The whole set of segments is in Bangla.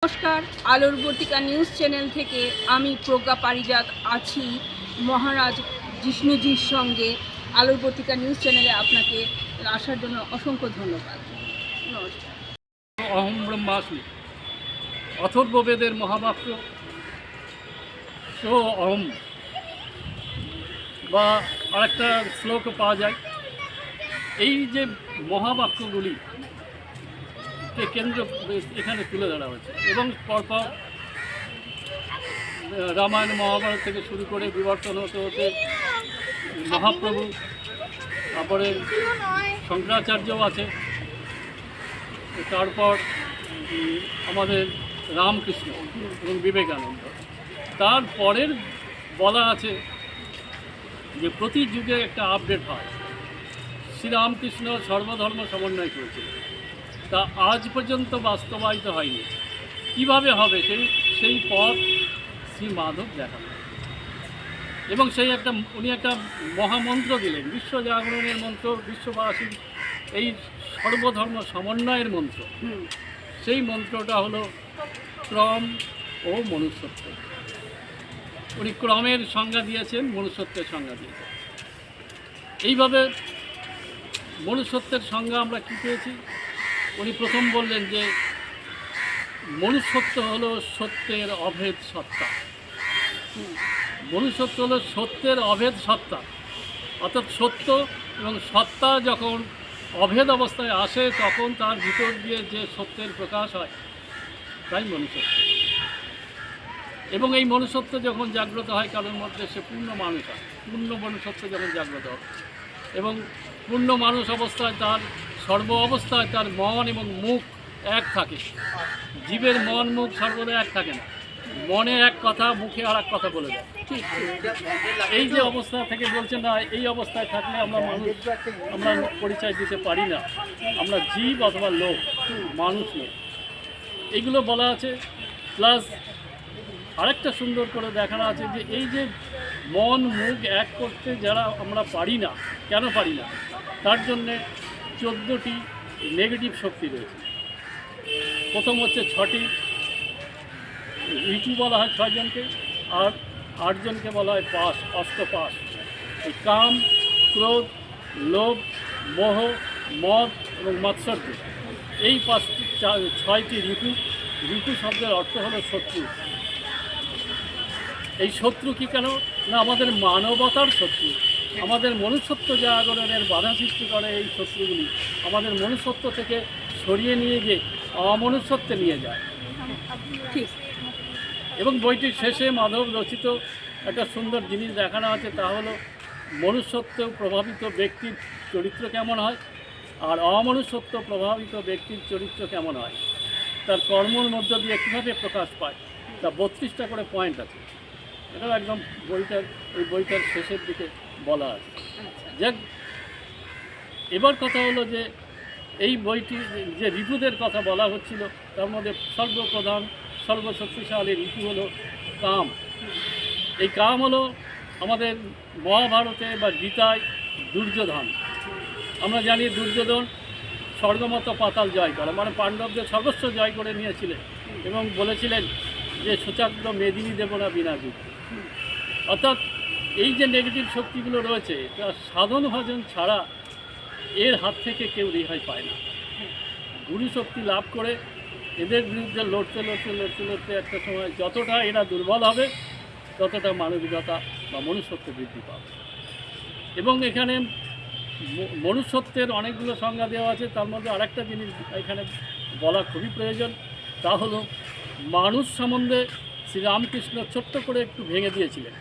নমস্কার, আলোর বর্তিকা নিউজ চ্যানেল থেকে আমি প্রজ্ঞা পারিজাত আছি মহারাজ জিষ্ণুজির সঙ্গে। আলোর বর্তিকা নিউজ চ্যানেলে আপনাকে আসার জন্য অসংখ্য ধন্যবাদ। নমস্কার। অহম ব্রহ্মাস্মি, অথর্ববেদের মহাবাক্য সো অহম, বা আরেকটা শ্লোক পাওয়া যায়। এই যে মহাবাক্যগুলিকে কেন্দ্র এখানে তুলে ধরা হয়েছে এবং পরপর রামায়ণ মহাভারত থেকে শুরু করে বিবর্তন হতে হতে মহাপ্রভু, তারপরে শঙ্করাচার্যও আছে, তারপর আমাদের রামকৃষ্ণ এবং বিবেকানন্দ। তারপরের বলা আছে যে প্রতি যুগে একটা আপডেট হয়। শ্রীরামকৃষ্ণ সর্বধর্ম সমন্বয় করেছিল, তা আজ পর্যন্ত বাস্তবায়িত হয়নি। কিভাবে হবে সেই পথ শ্রী মাধব দেখালেন এবং উনি একটা মহামন্ত্র দিলেন, বিশ্ব জাগরণের মন্ত্র, বিশ্ববাসীর এই সর্বধর্ম সমন্বয়ের মন্ত্র। সেই মন্ত্রটা হলো ক্রম ও মনুষ্যত্ব। উনি ক্রমের সংজ্ঞা দিয়েছেন, মনুষ্যত্বের সংজ্ঞা দিয়েছেন। এইভাবে মনুষ্যত্বের সংজ্ঞা আমরা কী পেয়েছি? উনি প্রথম বললেন যে মনুষ্যত্ব হলো সত্যের অভেদ সত্তা। মনুষ্যত্ব হলো সত্যের অভেদ সত্তা, অর্থাৎ সত্য এবং সত্তা যখন অভেদ অবস্থায় আসে তখন তার ভিতর দিয়ে যে সত্যের প্রকাশ হয়, তাই মনুষ্যত্ব। এবং এই মনুষ্যত্ব যখন জাগ্রত হয় কারোর মধ্যে, সে পূর্ণ মানুষ হয়। পূর্ণ মনুষ্যত্ব যখন জাগ্রত হয় এবং পূর্ণ মানুষ অবস্থায় তার সর্ব অবস্থায় তার মন এবং মুখ এক থাকে। জীবের মন মুখ সর্বদা এক থাকে না, মনে এক কথা, মুখে আর এক কথা বলে দেয়। এই যে অবস্থা থেকে বলছেন না, এই অবস্থায় থাকলে আমরা মানুষ, আমরা পরিচয় দিতে পারি না, আমরা জীব অথবা লোক, মানুষ নয়। এইগুলো বলা আছে। প্লাস আরেকটা সুন্দর করে দেখানো আছে যে এই যে মন মুখ এক করতে যারা আমরা পারি না, কেন পারি না, তার জন্যে 14টি নেগেটিভ শক্তি রয়েছে। প্রথম হচ্ছে 6টি ঋতু বলা হয় 6 জনকে, আর 8 জনকে বলা হয় পাশ, অষ্টপাশ। এই কাম, ক্রোধ, লোভ, মোহ, মদ এবং মাৎসর্য, এই 6টি ঋতু। ঋতু শব্দের অর্থ হলো শত্রু। এই শত্রু কি কেন না, আমাদের মানবতার শত্রু, আমাদের মনুষ্যত্ব জাগরণের বাধা সৃষ্টি করে। এই শত্রুগুলি আমাদের মনুষ্যত্ব থেকে সরিয়ে নিয়ে গিয়ে অমনুষ্যত্বে নিয়ে যায়। ঠিক। এবং বইটির শেষে মাধব রচিত একটা সুন্দর জিনিস দেখানো আছে, তা হলো মনুষ্যত্ব প্রভাবিত ব্যক্তির চরিত্র কেমন হয় আর অমনুষ্যত্ব প্রভাবিত ব্যক্তির চরিত্র কেমন হয়, তার কর্মের মধ্য দিয়ে কীভাবে প্রকাশ পায়। তা 32টা করে পয়েন্ট আছে। এটাও একদম বইটার শেষের দিকে বলা আছে। যাক, এবার কথা হলো যে এই বইটি যে ঋতুদের কথা বলা হচ্ছিল, তার মধ্যে সর্বপ্রধান সর্বশক্তিশালী ঋতু হলো কাম। এই কাম হলো আমাদের মহাভারতে বা গীতায় দুর্যোধন। আমরা জানি দুর্যোধন স্বর্গমত পাতাল জয় করা, মানে পাণ্ডবদের সর্বস্ব জয় করে নিয়েছিলেন এবং বলেছিলেন যে সুচাগ্র মেদিনী দেব না বিনা যুদ্ধ। অর্থাৎ এই যে নেগেটিভ শক্তিগুলো রয়েছে, তা সাধন ভজন ছাড়া এর হাত থেকে কেউ রেহাই পায় না। গুরু শক্তি লাভ করে এদের বিরুদ্ধে লড়তে লড়তে লড়তে লড়তে একটা সময় যতটা এরা দুর্বল হবে, ততটা মানবিকতা বা মনুষ্যত্ব বৃদ্ধি পাবে। এবং এখানে মনুষ্যত্বের অনেকগুলো সংজ্ঞা দেওয়া আছে। তার মধ্যে আরেকটা জিনিস এখানে বলা খুবই প্রয়োজন, তা হলো মানুষ সম্বন্ধে শ্রীরামকৃষ্ণ ছোট্ট করে একটু ভেঙে দিয়েছিলেন।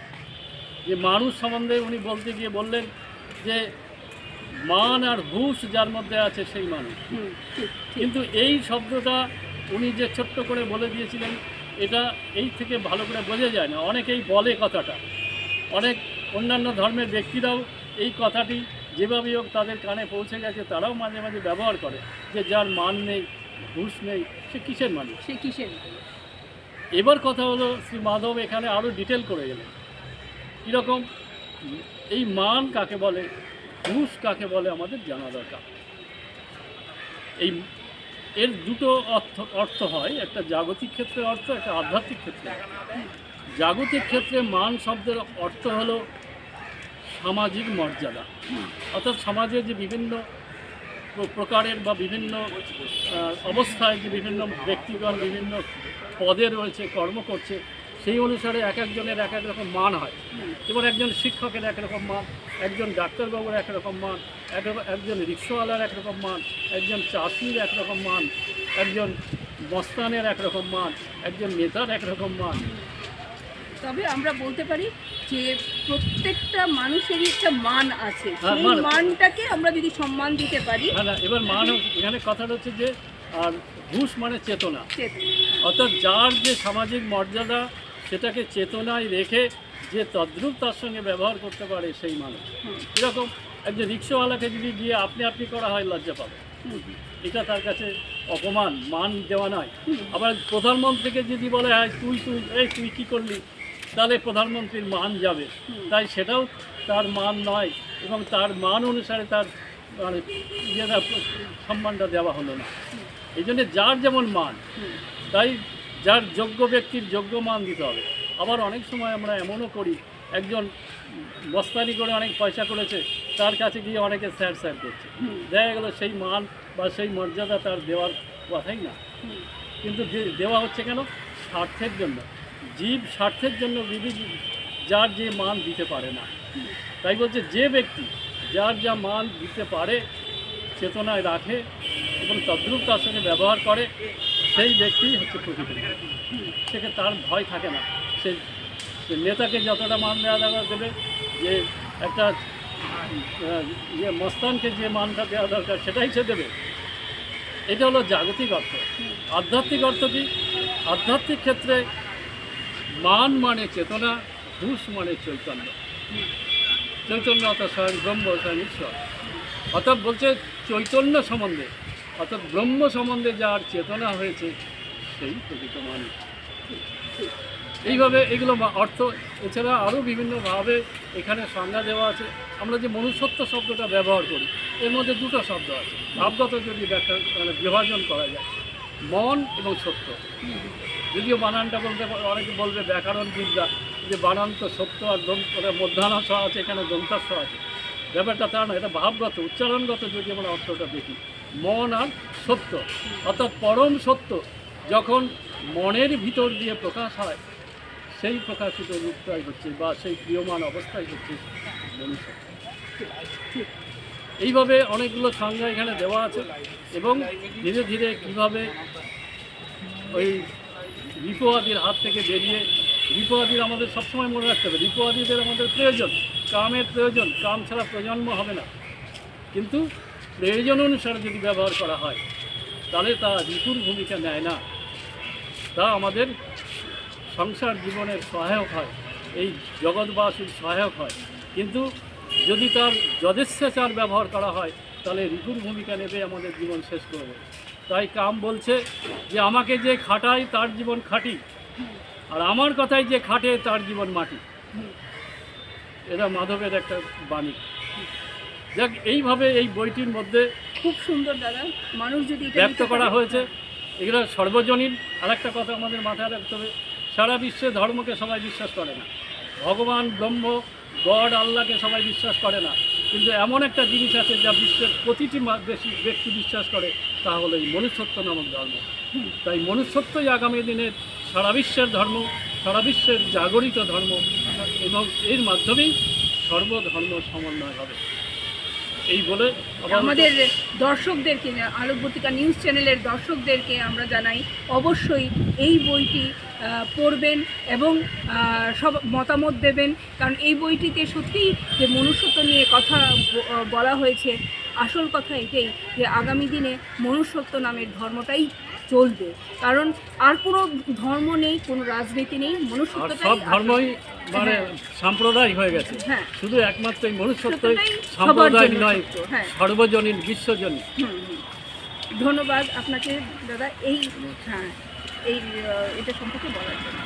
যে মানুষ সম্বন্ধে উনি বলতে গিয়ে বললেন যে মান আর হুঁশ যার মধ্যে আছে সেই মানুষ। কিন্তু এই শব্দটা উনি যে ছোট্ট করে বলে দিয়েছিলেন, এটা এই থেকে ভালো করে বোঝা যায় না। অনেকেই বলে কথাটা, অনেক অন্যান্য ধর্মের ব্যক্তিরাও এই কথাটি যেভাবেই হোক তাদের কানে পৌঁছে গেছে, তারাও মাঝে মাঝে ব্যবহার করে যে যার মান নেই, হুঁশ নেই, সে কিসের মানুষ, সে কিসের মানুষ। এবার কথা হলো শ্রী মাধব এখানে আরও ডিটেল করে গেলেন। কীরকম এই মান কাকে বলে, হুঁশ কাকে বলে, আমাদের জানা দরকার। এই এর দুটো অর্থ হয়, একটা জাগতিক ক্ষেত্রে অর্থ, একটা আধ্যাত্মিক ক্ষেত্রে অর্থ। জাগতিক ক্ষেত্রে মান শব্দের অর্থ হলো সামাজিক মর্যাদা, অর্থাৎ সমাজে যে বিভিন্ন প্রকারের বা বিভিন্ন অবস্থায় যে বিভিন্ন ব্যক্তিগণ বিভিন্ন পদে রয়েছে, কর্ম করছে, সেই অনুসারে এক একজনের এক এক রকম মান হয়। যেমন একজন শিক্ষকের একরকম মান, একজন ডাক্তারবাবুর একরকম মান, একজন রিক্সাওয়ালার একরকম মান, একজন চাষির একরকম মান, একজন মস্তানের একরকম মান, একজন নেতার একরকম মান। তবে আমরা বলতে পারি যে প্রত্যেকটা মানুষেরই একটা মান আছে, হ্যাঁ, সেই মান। মানটাকে আমরা যদি সম্মান দিতে পারি, না, এবার মান এখানে কথাটা হচ্ছে যে, আর ঘুষ মানে চেতনা, অর্থাৎ যার যে সামাজিক মর্যাদা সেটাকে চেতনায় রেখে যে তদ্রূপ তার সঙ্গে ব্যবহার করতে পারে সেই মানুষ। এরকম একজন রিক্সাওয়ালাকে যদি গিয়ে আপনি করা হয়, লজ্জা পাবে, এটা তার কাছে অপমান, মান দেওয়া নয়। আবার প্রধানমন্ত্রীকে যদি বলে হয় তুই কী করলি, তাহলে প্রধানমন্ত্রীর মান যাবে, তাই সেটাও তার মান নয়, এবং তার মান অনুসারে তার মানে সম্মানটা দেওয়া হলো না। এই জন্যে যার যেমন মান, তাই যার যোগ্য ব্যক্তির যোগ্য মান দিতে হবে। আবার অনেক সময় আমরা এমনও করি, একজন বস্তানি করে অনেক পয়সা করেছে, তার কাছে গিয়ে অনেকে স্যার করছে, দেখা গেলো সেই মান বা সেই মর্যাদা তার দেওয়ার কথাই না, কিন্তু দেওয়া হচ্ছে কেন? স্বার্থের জন্য। জীব স্বার্থের জন্য যার যে মান দিতে পারে না। তাই বলছে যে ব্যক্তি যার যা মান দিতে পারে, চেতনায় রাখে এবং তদ্রূপ তার সঙ্গে ব্যবহার করে, সেই ব্যক্তি হচ্ছে প্রকৃত। সেখানে তার ভয় থাকে না। সে নেতাকে যতটা মান দেওয়া দেবে, যে একটা মস্তানকে যে মানটা দেওয়া দরকার সেটাই সে দেবে। এটা হলো জাগতিক অর্থ। আধ্যাত্মিক অর্থ কি? আধ্যাত্মিক ক্ষেত্রে মান মানে চেতনা, ঘুষ মানে চৈতন্য। চৈতন্য অর্থাৎ স্বয়ং ব্রহ্ম, স্বয়ং ঈশ্বর। অর্থাৎ বলছে চৈতন্য সম্বন্ধে, অর্থাৎ ব্রহ্ম সম্বন্ধে যার চেতনা হয়েছে সেই প্রকৃত মানুষ। এইভাবে এগুলো অর্থ। এছাড়া আরও বিভিন্নভাবে এখানে সংজ্ঞা দেওয়া আছে। আমরা যে মনুষ্যত্ব শব্দটা ব্যবহার করি, এর মধ্যে দুটো শব্দ আছে, ভাবগত যদি ব্যাখ্যা মানে বিভাজন করা যায়, মন এবং সত্য। যদিও বানানটা বলতে অনেকে বলবে ব্যাকরণ বিদ্যা, যে বানান তো সত্য আর মধ্যাহ্নাংশ আছে, এখানে দন্তাংশ আছে, ব্যাপারটা তা না, এটা ভাবগত উচ্চারণগত যদি আমরা অর্থটা দেখি, মন আর সত্য, অর্থাৎ পরম সত্য যখন মনের ভিতর দিয়ে প্রকাশ হয়, সেই প্রকাশিত রূপটাই হচ্ছে বা সেই ক্রিয়মান অবস্থাই হচ্ছে মনুষ্য। এইভাবে অনেকগুলো সংজ্ঞা এখানে দেওয়া আছে, এবং ধীরে ধীরে কীভাবে ওই রিপোয়াদির হাত থেকে বেরিয়ে, রিপোয়াদির আমাদের সবসময় মনে রাখতে হবে, রিপোয়াদিদের আমাদের প্রয়োজন, কামের প্রয়োজন, কাম ছাড়া প্রজন্ম হবে না, কিন্তু প্রয়োজন অনুসারে যদি ব্যবহার করা হয় তাহলে তা রিপুর ভূমিকা নেয় না, তা আমাদের সংসার জীবনের সহায়ক হয়, এই জগৎবাসীর সহায়ক হয়। কিন্তু যদি তার যথেচ্ছাচার ব্যবহার করা হয় তাহলে রিপুর ভূমিকা নেবে, আমাদের জীবন শেষ করবে। তাই কাম বলছে যে আমাকে যে খাটায় তার জীবন খাঁটি, আর আমার কথায় যে খাটে তার জীবন মাটি। এটা মাধবের একটা বাণী। যাক, এইভাবে এই বইটির মধ্যে খুব সুন্দর দাদা, মানুষ যদি এটা ব্যক্ত নিতে করা পারে, হয়েছে। এগুলো সর্বজনীন। আর একটা কথা আমাদের মাথায় রাখতে হবে, সারা বিশ্বে ধর্মকে সবাই বিশ্বাস করে না, ভগবান ব্রহ্ম গড আল্লাহকে সবাই বিশ্বাস করে না, কিন্তু এমন একটা জিনিস আছে যা বিশ্বের প্রতিটি ব্যক্তি বিশ্বাস করে, তা হলো এই মনুষ্যত্ব নামক ধর্ম। তাই মনুষ্যত্বই আগামী দিনের সারা বিশ্বের ধর্ম, সারা বিশ্বের জাগরিত ধর্ম, এবং এর মাধ্যমেই সর্বধর্ম সমন্বয় হবে। এই বলে আমাদের দর্শকদেরকে, আলোকবর্তিকা নিউজ চ্যানেলের দর্শকদেরকে আমরা জানাই অবশ্যই এই বইটি পড়বেন এবং সব মতামত দেবেন, কারণ এই বইটিতে সত্যিই যে মনুষ্যত্ব নিয়ে কথা বলা হয়েছে, আসল কথা এটাই যে আগামী দিনে মনুষ্যত্ব নামের ধর্মটাই চলবে, কারণ আর কোনো ধর্ম নেই, কোনো রাজনীতি নেই, মনুষ্যত্বটাই সব ধর্মই মানে সাম্প্রদায়িক হয়ে গেছে। হ্যাঁ, শুধু একমাত্র এই মনুষ্যত্বই সত্যটাই সবার সাম্প্রদায়িক জন্য নয়, সত্য। হ্যাঁ, সর্বজনীন, বিশ্বজনীন। ধন্যবাদ আপনাকে দাদা এই এটা সম্পর্কে বলার জন্য।